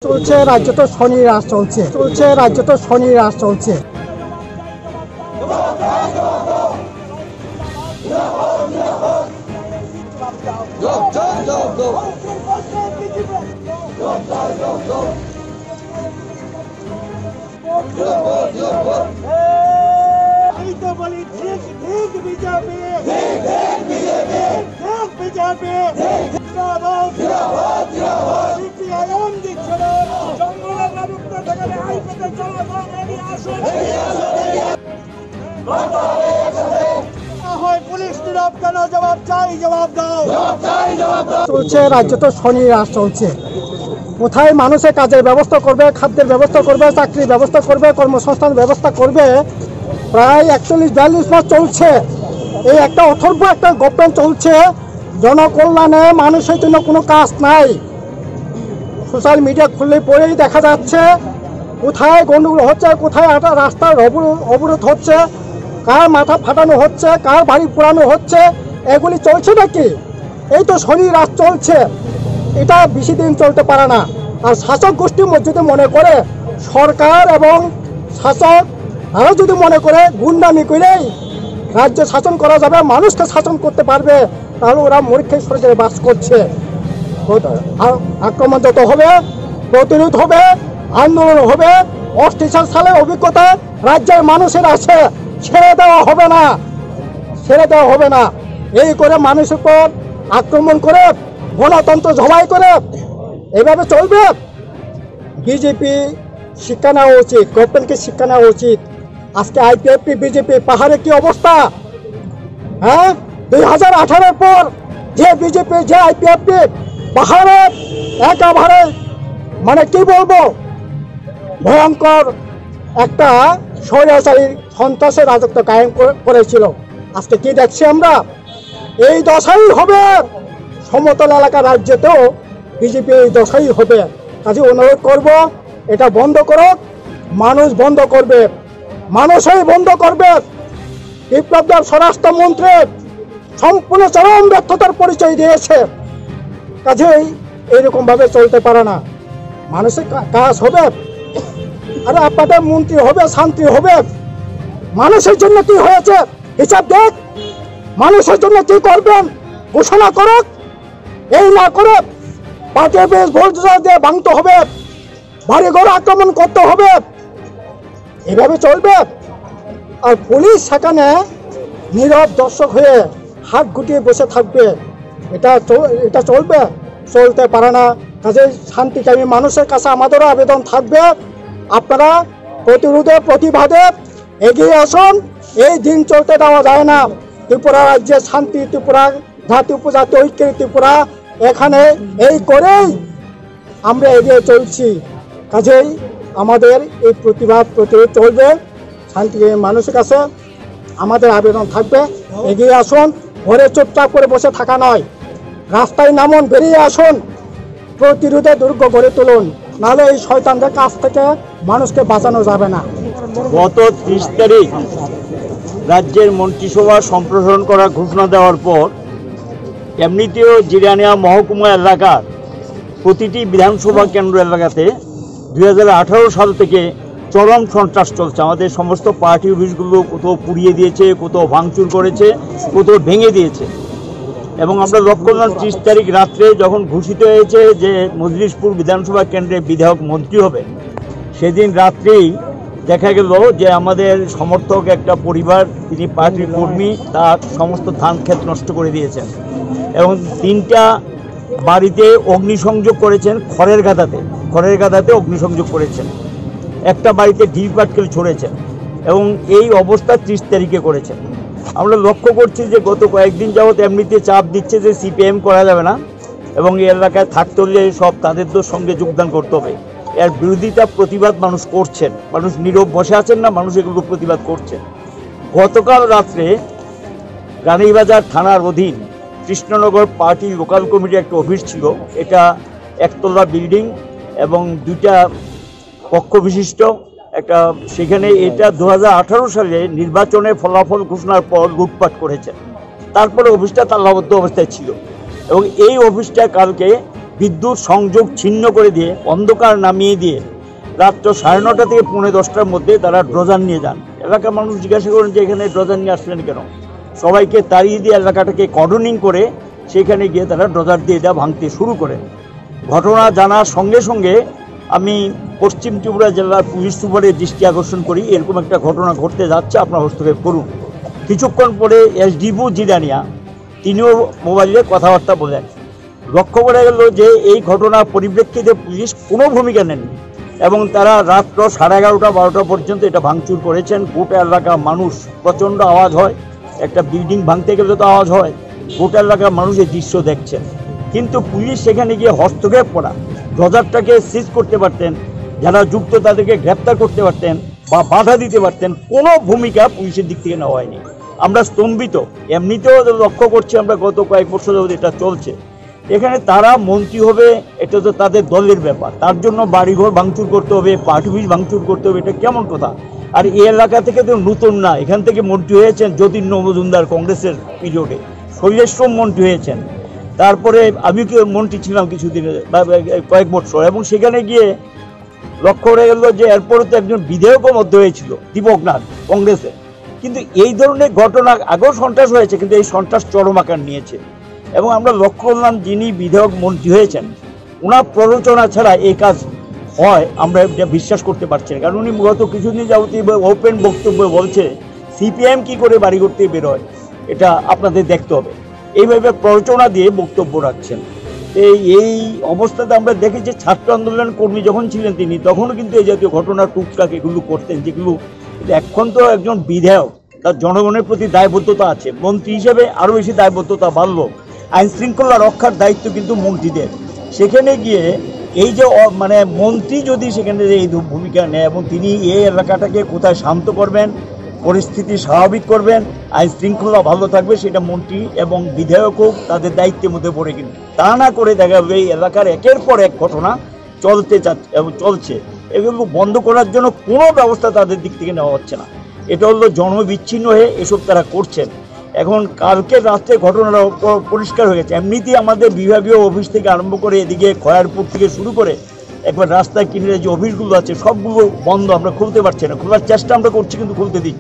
চলছে রাজ্য তো শনি রাজ চলছে রাজ্য তো শনি রাজ চলছে। চলছে রাজ্য তো শনি রাজ চলছে। কোথায় মানুষের কাজের ব্যবস্থা করবে, খাদ্যের ব্যবস্থা করবে, চাকরির ব্যবস্থা করবে, কর্মসংস্থান ব্যবস্থা করবে। প্রায় 41-42 মাস চলছে এই একটা অথর্ব একটা গভর্নমেন্ট চলছে। জনকল্যাণে মানুষের জন্য কোনো কাজ নাই। সোশ্যাল মিডিয়া খুললে পরেই দেখা যাচ্ছে কোথায় গন্ডগোল হচ্ছে, কোথায় একটা রাস্তার অবরোধ হচ্ছে, কার মাথা ফাটানো হচ্ছে, কার বাড়ি পোড়ানো হচ্ছে, এগুলি চলছে নাকি? এই তো শনি রাজ চলছে, এটা বেশি দিন চলতে পারে না। আর শাসক গোষ্ঠী যদি মনে করে, সরকার এবং শাসক তারা যদি মনে করে গুন্ডামি করেই রাজ্য শাসন করা যাবে, মানুষকে শাসন করতে পারবে, তাহলে ওরা মূর্খের স্বর্গে বাস করছে। আক্রমণ যত হবে, প্রতিরোধ হবে, আন্দোলন হবে। 68 সালের অভিজ্ঞতা রাজ্যের মানুষের আছে, ছেড়ে দেওয়া হবে না, ছেড়ে দেওয়া হবে না। এই করে মানুষের উপর আক্রমণ করে, গণতন্ত্র জবাই করে এভাবে চলবে? বিজেপি শিক্ষা নেওয়া উচিত, গভর্নমেন্টকে শিক্ষা নেওয়া উচিত। আজকে আইপিএফটি বিজেপি পাহাড়ে কি অবস্থা? হ্যাঁ, 2018-এর পর যে বিজেপি যে আইপিএফটি পাহাড়ে একেবারে মানে কি বলবো, ভয়ঙ্কর একটা স্বৈরাচারী সন্ত্রাসের রাজত্ব কায়েম করেছিল। আজকে কি দেখছি আমরা? এই দশাই হবে সমতল এলাকা রাজ্যেতেও, বিজেপি এই দশাই হবে। কাজে অনুরোধ করব, এটা বন্ধ করো। মানুষ বন্ধ করবে, মানুষই বন্ধ করবে। বিপ্লব দেব স্বরাষ্ট্রমন্ত্রী সম্পূর্ণ চরম ব্যর্থতার পরিচয় দিয়েছে। কাজেই এইরকমভাবে চলতে পারে না। মানুষের কাজ হবে, আরে আপনাদের মন্ত্রী হবে, শান্তি হবে। মানুষের জন্য কি হয়েছে হিসাব দেখ, মানুষের জন্য কি করবেন ঘোষণা করুক। এই না করে পার্টি বেশ ভোট দিয়ে ভাঙতে হবে, বাড়িঘর আক্রমণ করতে হবে, এভাবে চলবে? আর পুলিশ সেখানে নীরব দর্শক হয়ে হাত গুটিয়ে বসে থাকবে? এটা চলবে? চলতে পারে না। কাজে শান্তিকামী মানুষের কাছে আমাদেরও আবেদন থাকবে, আপনারা প্রতিরোধে প্রতিবাদে এগিয়ে আসুন। এই দিন চলতে দেওয়া যায় না। ত্রিপুরা রাজ্যে শান্তি, ত্রিপুরা জাতি উপজাতি ঐক্যের ত্রিপুরা, এখানে এই করেই আমরা এগিয়ে চলছি। কাজেই আমাদের এই প্রতিরোধ চলবে। শান্তি মানুষের কাছে আমাদের আবেদন থাকবে, এগিয়ে আসুন। ঘরে চুপচাপ করে বসে থাকা নয়, রাস্তায় নামুন, বেরিয়ে আসুন, প্রতিরোধে দুর্গ গড়ে তুলুন। নাহলে এই শয়তানদের কাছ থেকে মানুষকে বাঁচানো যাবে না। গত 30 তারিখ রাজ্যের মন্ত্রিসভা সম্প্রসারণ করার ঘোষণা দেওয়ার পর এমনিতেও জিরানিয়া মহকুমা এলাকার প্রতিটি বিধানসভা কেন্দ্র এলাকাতে 2018 সাল থেকে চরম সন্ত্রাস চলছে। আমাদের সমস্ত পার্টি অফিসগুলো কোথাও পুড়িয়ে দিয়েছে, কোথাও ভাঙচুর করেছে, কোথাও ভেঙে দিয়েছে। এবং আমরা লক্ষ্য করলাম 30 তারিখ রাত্রে যখন ঘোষিত হয়েছে যে মজলিশপুর বিধানসভা কেন্দ্রে বিধায়ক মন্ত্রী হবে, সেদিন রাত্রেই দেখা গেল যে আমাদের সমর্থক একটা পরিবার, তিনি পার্টির কর্মী, তার সমস্ত ধান ক্ষেত নষ্ট করে দিয়েছেন এবং 3টা বাড়িতে অগ্নিসংযোগ করেছেন। খড়ের গাদাতে অগ্নিসংযোগ করেছেন। একটা বাড়িতে ঢিল পাটকেল ছড়েছেন এবং এই অবস্থা 30 তারিখে করেছেন। আমরা লক্ষ্য করছি যে গত কয়েকদিন যাবৎ এমনিতে চাপ দিচ্ছে যে সিপিএম করা যাবে না এবং এই এলাকায় থাকতে হলে সব তাদের সঙ্গে যোগদান করতে হবে। এর বিরোধিতা প্রতিবাদ মানুষ করছেন, মানুষ নীরব বসে আছেন না, মানুষ এগুলো প্রতিবাদ করছেন। গতকাল রাত্রে রানীবাজার থানার অধীন কৃষ্ণনগর পার্টি লোকাল কমিটির একটা অফিস ছিল। এটা একতলা বিল্ডিং এবং 2টা কক্ষ বিশিষ্ট একটা, সেখানে এটা 2018 সালে নির্বাচনের ফলাফল ঘোষণার পর লুটপাট করেছেন। তারপরে অফিসটা তালাবদ্ধ অবস্থায় ছিল এবং এই অফিসটা কালকে বিদ্যুৎ সংযোগ ছিন্ন করে দিয়ে, অন্ধকার নামিয়ে দিয়ে রাত্র 9:30 থেকে 10:45-র মধ্যে তারা ড্রজার নিয়ে যান। এলাকার মানুষ জিজ্ঞাসা করেন যে এখানে ড্রজার নিয়ে আসলেন কেন? সবাইকে তাড়িয়ে দিয়ে এলাকাটাকে কর্ডনিং করে সেখানে গিয়ে তারা ড্রজার দিয়ে ভাঙতে শুরু করেন। ঘটনা জানার সঙ্গে সঙ্গে আমি পশ্চিম ত্রিপুরা জেলার পুলিশ সুপারের দৃষ্টি আকর্ষণ করি, এরকম একটা ঘটনা ঘটতে যাচ্ছে, আপনার হস্তক্ষেপ করুন। কিছুক্ষণ পরে এসডিপো জিরানিয়া তিনিও মোবাইলে কথাবার্তা বলেন। লক্ষ্য করা গেল যে এই ঘটনার পরিপ্রেক্ষিতে পুলিশ কোনো ভূমিকা নেননি এবং তারা রাত্র 11:30-12টা পর্যন্ত এটা ভাঙচুর করেছেন। গোটা এলাকার মানুষ, প্রচণ্ড আওয়াজ হয়, একটা বিল্ডিং ভাঙতে গেলে তো আওয়াজ হয়, গোটা এলাকার মানুষ এই দৃশ্য দেখছেন। কিন্তু পুলিশ সেখানে গিয়ে হস্তক্ষেপ করা, ড্রজারটাকে সিজ করতে পারতেন, যারা যুক্ত তাদেরকে গ্রেপ্তার করতে পারতেন বা বাধা দিতে পারতেন, কোনো ভূমিকা পুলিশের দিক থেকে নেওয়া হয়নি। আমরা স্তম্ভিত। এমনিতেও লক্ষ্য করছি আমরা গত কয়েক বছর ধরে এটা চলছে। এখানে তারা মন্ত্রী হবে, এটা তো তাদের দলের ব্যাপার, তার জন্য বাড়িঘর ভাঙচুর করতে হবে, পার্টি অফিস ভাঙচুর করতে হবে, এটা কেমন কথা? আর এই এলাকা থেকে তো নতুন না, এখান থেকে মন্ত্রী হয়েছেন যতীন মজুমদার কংগ্রেসের পিরিয়ডে, শৈলেশম মন্ত্রী হয়েছেন, তারপরে আমি মন্ত্রী ছিলাম কিছুদিন কয়েক বছর, এবং সেখানে গিয়ে লক্ষ্য হয়ে গেল যে এরপরে তো একজন বিধেয়কও মধ্যে হয়েছিল দীপকনাথ কংগ্রেসের। কিন্তু এই ধরনের ঘটনা আগেও সন্ত্রাস হয়েছে, কিন্তু এই সন্ত্রাস চরম আকার নিয়েছে। এবং আমরা লক্ষ্য করলাম যিনি বিধায়ক মন্ত্রী হয়েছেন ওনার প্ররোচনা ছাড়া এই কাজ হয় আমরা এটা বিশ্বাস করতে পারছি না। কারণ উনি গত কিছুদিন যাবতীয় ওপেন বক্তব্য বলছে সিপিএম কি করে বাড়ি করতে বেরোয়, এটা আপনাদের দেখতে হবে, এইভাবে প্ররোচনা দিয়ে বক্তব্য রাখছেন। এই অবস্থাতে আমরা দেখি যে ছাত্র আন্দোলন কর্মী যখন ছিলেন তিনি তখনও কিন্তু এই জাতীয় ঘটনা টুকটাক এগুলো করতেন, যেগুলো এখন তো একজন বিধায়ক, তার জনগণের প্রতি দায়বদ্ধতা আছে, মন্ত্রী হিসেবে আরও বেশি দায়বদ্ধতা বাড়লো। আইন শৃঙ্খলা রক্ষার দায়িত্ব কিন্তু মন্ত্রীদের। সেখানে গিয়ে এই যে মানে মন্ত্রী যদি সেখানে এই ভূমিকা নেয় এবং তিনি এই এলাকাটাকে কোথায় শান্ত করবেন, পরিস্থিতি স্বাভাবিক করবেন, আইন শৃঙ্খলা ভালো থাকবে, সেটা মন্ত্রী এবং বিধায়কও তাদের দায়িত্বের মধ্যে পড়ে। কিন্তু তা না করে দেখা যাবে এই এলাকার একের পর এক ঘটনা চলছে, এগুলো বন্ধ করার জন্য কোনো ব্যবস্থা তাদের দিক থেকে নেওয়া হচ্ছে না। এটা হলো জনবিচ্ছিন্ন হয়ে এসব তারা করছেন। এখন কালকে রাত্রে ঘটনাটা পরিষ্কার হয়ে গেছে। এমনিতেই আমাদের বিভাগীয় অফিস থেকে আরম্ভ করে এদিকে খয়ারপুর থেকে শুরু করে একবার রাস্তায় কিনারে যে অফিসগুলো আছে সবগুলো বন্ধ, আমরা খুলতে পারছি না। খোলার চেষ্টা আমরা করছি কিন্তু খুলতে দিচ্ছি।